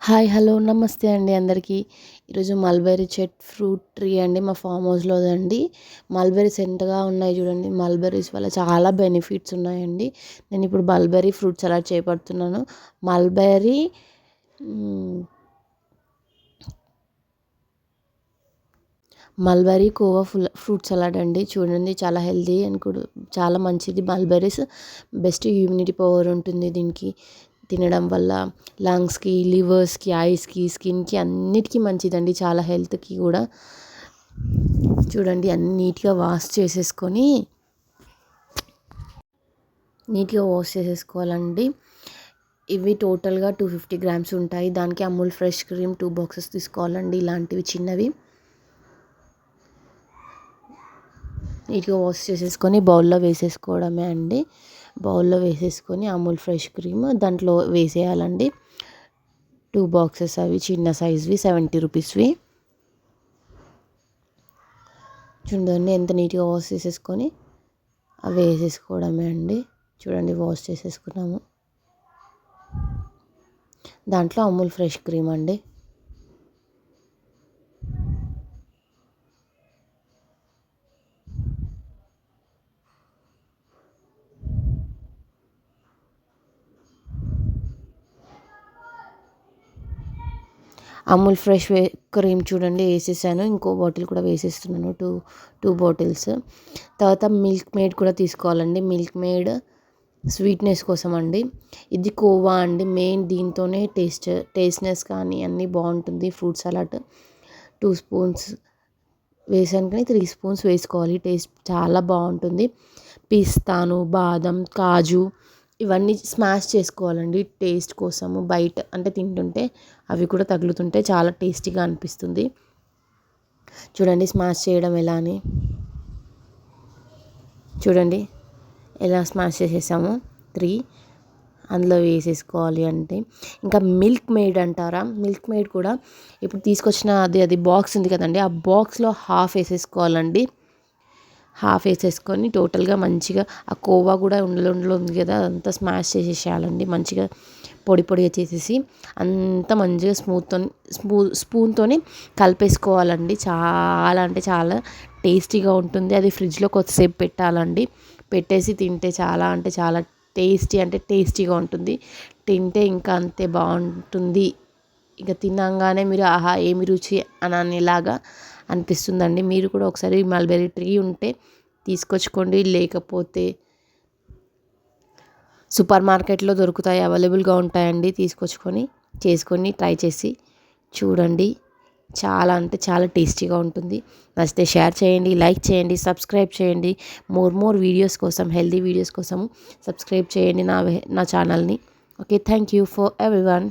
Hi hello నమస్తే అండి అందరికీ. ఈరోజు మల్బెర్రీ ఫ్రూట్ ట్రీ అండి మా ఫామ్ హౌస్లోదండి. మల్బెర్రీస్ ఎంతగా ఉన్నాయి చూడండి. మల్బెర్రీస్ వల్ల చాలా బెనిఫిట్స్ ఉన్నాయండి. నేను ఇప్పుడు మల్బెర్రీ ఫ్రూట్ సలాడ్ చేపడుతున్నాను. మల్బెర్రీ మల్బెర్రీ కోవా ఫ్రూట్ సలాడ్ అండి. చూడండి చాలా హెల్తీ అండ్ కూడా చాలా మంచిది. మల్బెర్రీస్ బెస్ట్ ఇమ్యూనిటీ పవర్ ఉంటుంది దీనికి. తినడం వల్ల లంగ్స్కి, లివర్స్కి, ఐస్కి, స్కిన్కి అన్నిటికీ మంచిదండి. చాలా హెల్త్కి కూడా. చూడండి అన్ని నీట్గా వాష్ చేసేసుకోవాలండి. ఇవి టోటల్గా 250 గ్రామ్స్ ఉంటాయి. దానికి అమూల్ ఫ్రెష్ క్రీమ్ 2 బాక్సెస్ తీసుకోవాలండి. ఇలాంటివి చిన్నవి నీట్గా వాష్ చేసేసుకొని బౌల్లో వేసేసుకోవడమే అండి. బౌల్లో వేసేసుకొని అమూల్ ఫ్రెష్ క్రీమ్ దాంట్లో వేసేయాలండి. 2 బాక్సెస్ అవి చిన్న సైజ్వి 70 రూపీస్వి. చూడండి ఎంత నీట్గా వాష్ చేసేసుకొని అవి వేసేసుకోవడమే అండి. చూడండి వాష్ చేసేసుకున్నాము. దాంట్లో అమూల్ ఫ్రెష్ క్రీమ్ అండి. అమూల్ ఫ్రెష్ క్రీమ్ చూడండి వేసేసాను. ఇంకో బాటిల్ కూడా వేసేస్తున్నాను. Two bottles. తర్వాత మిల్క్ మేడ్ కూడా తీసుకోవాలండి. మిల్క్ మేడ్ స్వీట్నెస్ కోసం అండి. ఇది కోవా అండి. మెయిన్ దీంతోనే టేస్ట్నెస్ కానీ అన్నీ బాగుంటుంది. ఫ్రూట్ సలాడ్ 2 స్పూన్స్ వేసాను కానీ 3 స్పూన్స్ వేసుకోవాలి. టేస్ట్ చాలా బాగుంటుంది. పిస్తాను, బాదం, కాజు ఇవన్నీ స్మాష్ చేసుకోవాలండి టేస్ట్ కోసము. బయట అంటే తింటుంటే అవి కూడా తగులుతుంటే చాలా టేస్టీగా అనిపిస్తుంది. చూడండి స్మాష్ చేయడం ఎలా అని. చూడండి ఎలా స్మాష్ చేసేసాము. 3 అందులో వేసేసుకోవాలి అంటే. ఇంకా మిల్క్ మేడ్ అంటారా, మిల్క్ మేడ్ కూడా ఇప్పుడు తీసుకొచ్చిన అది బాక్స్ ఉంది కదండి, ఆ బాక్స్లో హాఫ్ వేసేసుకోవాలండి. హాఫ్ వేసేసుకొని టోటల్గా మంచిగా ఆ కోవా కూడా ఉండలు ఉంది కదా, అదంతా స్మాష్ చేసేసేయాలండి. మంచిగా పొడిగా చేసేసి అంతా మంచిగా స్పూన్తో కలిపేసుకోవాలండి. చాలా అంటే చాలా టేస్టీగా ఉంటుంది. అది ఫ్రిడ్జ్లో కొద్దిసేపు పెట్టాలండి. పెట్టేసి తింటే చాలా అంటే చాలా టేస్టీగా ఉంటుంది. తింటే ఇంకా అంతే బాగుంటుంది. ఇక తినంగానే మీరు ఆహా ఏమి రుచి అని అనేలాగా అనిపిస్తుందండి. మీరు కూడా ఒకసారి మల్బెర్రీ ట్రీ ఉంటే తీసుకొచ్చుకోండి. లేకపోతే సూపర్ మార్కెట్లో దొరుకుతాయి, అవైలబుల్గా ఉంటాయండి. చేసుకొని ట్రై చేసి చూడండి. చాలా అంటే చాలా టేస్టీగా ఉంటుంది. నచ్చితే షేర్ చేయండి, లైక్ చేయండి, సబ్స్క్రైబ్ చేయండి. మోర్ వీడియోస్ కోసం, హెల్తీ వీడియోస్ కోసం సబ్స్క్రైబ్ చేయండి నా ఛానల్ని. Okay, thank you for everyone.